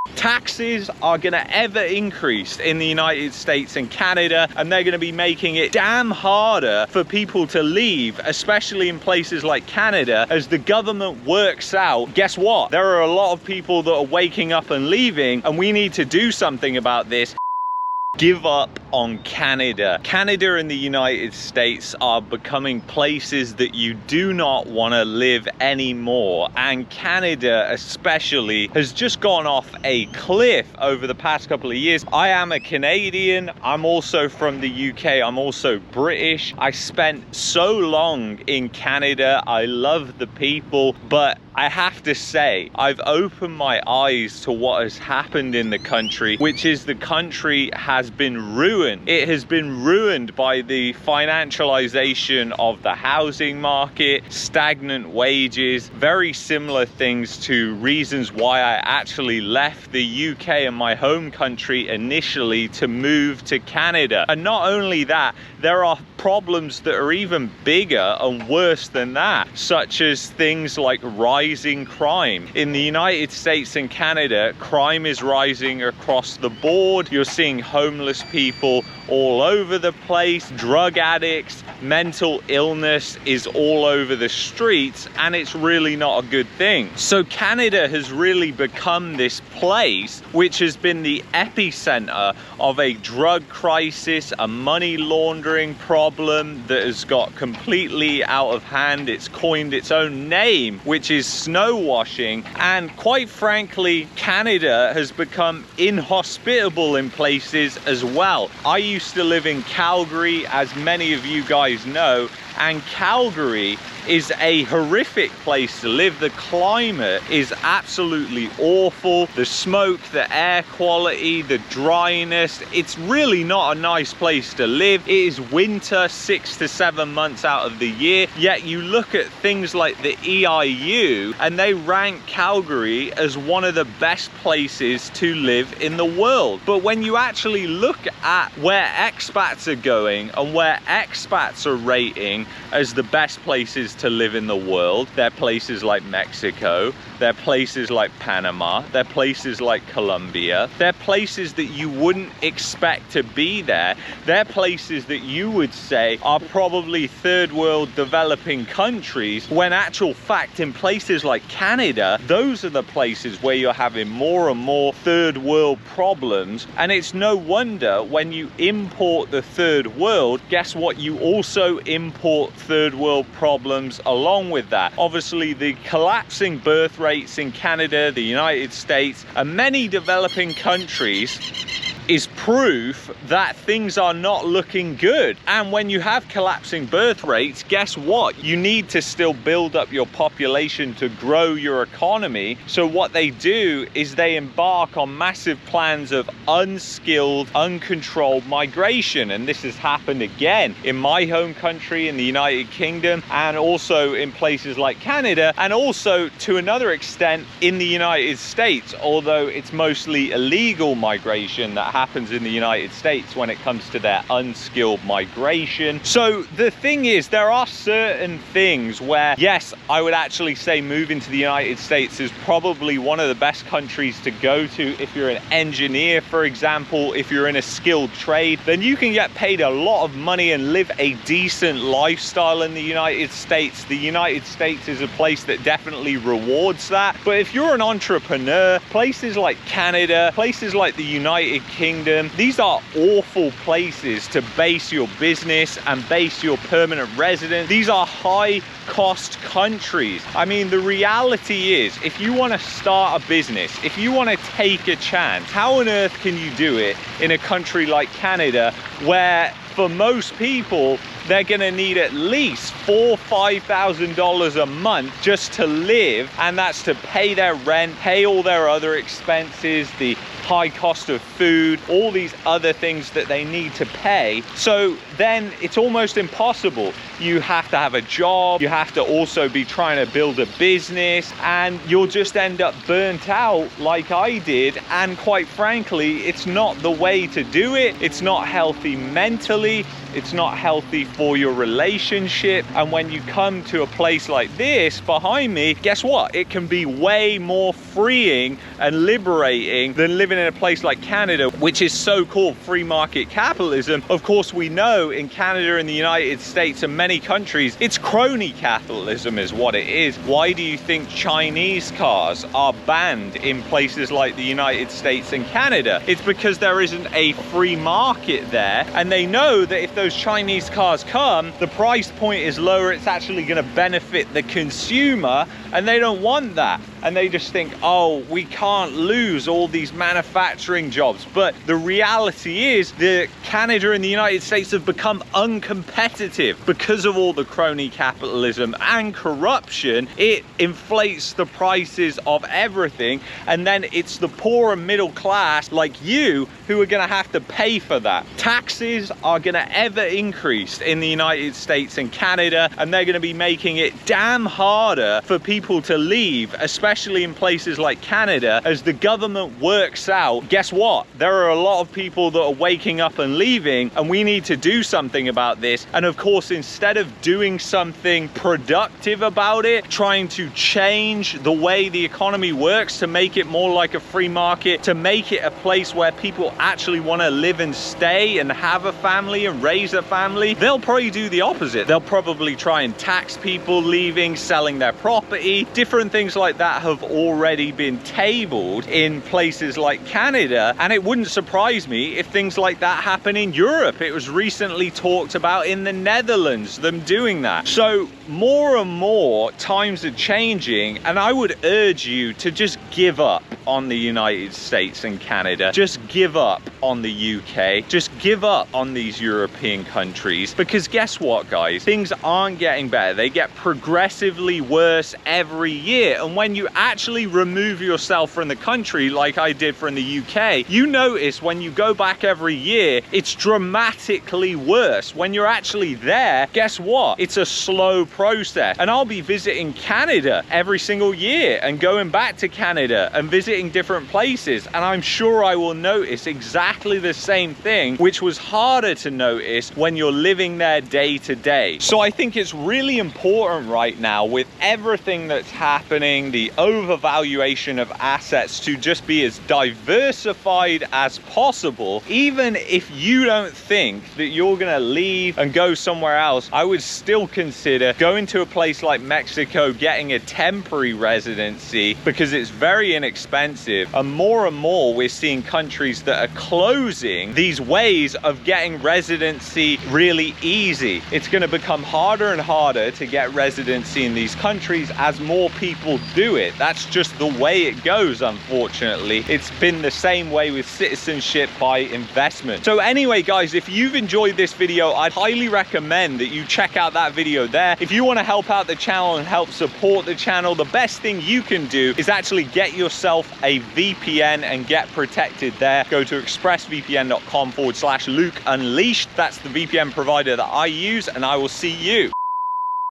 Taxes are going to ever increase in the United States and Canada, and they're going to be making it damn harder for people to leave, especially in places like Canada, as the government works out. Guess what? There are a lot of people that are waking up and leaving, and we need to do something about this. Give up on Canada. Canada and the United States are becoming places that you do not want to live anymore. And Canada especially has just gone off a cliff over the past couple of years. I am a Canadian. I'm also from the UK. I'm also British. I spent so long in Canada. I love the people, but I have to say, I've opened my eyes to what has happened in the country, which is the country has been ruined. It has been ruined by the financialization of the housing market, stagnant wages, very similar things to reasons why I actually left the UK and my home country initially to move to Canada. And not only that, there are problems that are even bigger and worse than that, such as things like rising crime. In the United States and Canada, crime is rising across the board. You're seeing homeless people all over the place, drug addicts, mental illness is all over the streets, and it's really not a good thing. So Canada has really become this place which has been the epicenter of a drug crisis, a money laundering problem that has got completely out of hand. It's coined its own name, which is snow washing, and quite frankly, Canada has become inhospitable in places as well. I used to live in Calgary, as many of you guys know, and Calgary is a horrific place to live. The climate is absolutely awful. The smoke, the air quality, the dryness, it's really not a nice place to live. It is winter 6 to 7 months out of the year, yet you look at things like the EIU and they rank Calgary as one of the best places to live in the world. But when you actually look at where expats are going and where expats are rating as the best places to live in the world, they're places like Mexico, they're places like Panama, they're places like Colombia, they're places that you wouldn't expect to be there. They're places that you would say are probably third world developing countries, when actual fact in places like Canada, those are the places where you're having more and more third world problems. And it's no wonder when you import the third world, guess what? You also import third world problems along with that. Obviously, the collapsing birth rates in Canada, the United States, and many developing countries is proof that things are not looking good. And when you have collapsing birth rates, guess what? You need to still build up your population to grow your economy. So what they do is they embark on massive plans of unskilled, uncontrolled migration. And this has happened again in my home country, in the United Kingdom, and also in places like Canada, and also to another extent in the United States, although it's mostly illegal migration that happens in the United States when it comes to their unskilled migration. So the thing is, there are certain things where, yes, I would actually say moving to the United States is probably one of the best countries to go to. If you're an engineer, for example, if you're in a skilled trade, then you can get paid a lot of money and live a decent lifestyle in the United States. The United States is a place that definitely rewards that. But if you're an entrepreneur, places like Canada, places like the United Kingdom, these are awful places to base your business and base your permanent residence. These are high cost countries. I mean, the reality is, if you want to start a business, if you want to take a chance, how on earth can you do it in a country like Canada, where for most people, they're gonna need at least $4,000 or $5,000 a month just to live, and that's to pay their rent, pay all their other expenses, the high cost of food, all these other things that they need to pay. So then it's almost impossible. You have to have a job, you have to also be trying to build a business, and you'll just end up burnt out like I did. And quite frankly, it's not the way to do it. It's not healthy mentally, it's not healthy for your relationship. And when you come to a place like this behind me, guess what? It can be way more freeing and liberating than living in a place like Canada, which is so-called free market capitalism. Of course, we know in Canada and the United States and many countries, it's crony capitalism is what it is. Why do you think Chinese cars are banned in places like the United States and Canada? It's because there isn't a free market there, and they know that if those Chinese cars come, the price point is lower, it's actually going to benefit the consumer, and they don't want that. And they just think, oh, we can't lose all these manufacturing jobs. But the reality is that Canada and the United States have become uncompetitive because of all the crony capitalism and corruption. It inflates the prices of everything, and then it's the poor and middle class like you who are going to have to pay for that. Taxes are going to ever increase in the United States and Canada, and they're going to be making it damn harder for people to leave, especially in places like Canada, as the government works out. Guess what? There are a lot of people that are waking up and leaving, and we need to do something about this. And of course, instead of doing something productive about it, trying to change the way the economy works to make it more like a free market, to make it a place where people actually want to live and stay and have a family and raise a family, they'll probably do the opposite. They'll probably try and tax people leaving, selling their property. Different things like that have already been tabled in places like Canada, and it wouldn't surprise me if things like that happen in Europe. It was recently talked about in the Netherlands, them doing that. So more and more times are changing, and I would urge you to just give up on the United States and Canada. Just give up on the UK. Just give up on these European countries, because guess what, guys? Things aren't getting better. They get progressively worse every year. And when you actually remove yourself from the country, like I did from the UK, you notice when you go back every year, it's dramatically worse. When you're actually there, guess what? It's a slow process. And I'll be visiting Canada every single year and going back to Canada and visiting different places, and I'm sure I will notice exactly the same thing, which was harder to notice when you're living there day to day. So I think it's really important right now, with everything that's happening, the overvaluation of assets, to just be as diversified as possible. Even if you don't think that you're gonna leave and go somewhere else, I would still consider going to a place like Mexico, getting a temporary residency, because it's very inexpensive. And more we're seeing countries that are closing these ways of getting residency really easy. It's going to become harder and harder to get residency in these countries as more people do it. That's just the way it goes, unfortunately. It's been the same way with citizenship by investment. So anyway, guys, if you've enjoyed this video, I'd highly recommend that you check out that video there. If you want to help out the channel and help support the channel, the best thing you can do is actually get yourself a VPN and get protected there. Go to expressvpn.com/Luke Unleashed. That's the VPN provider that I use, and I will see you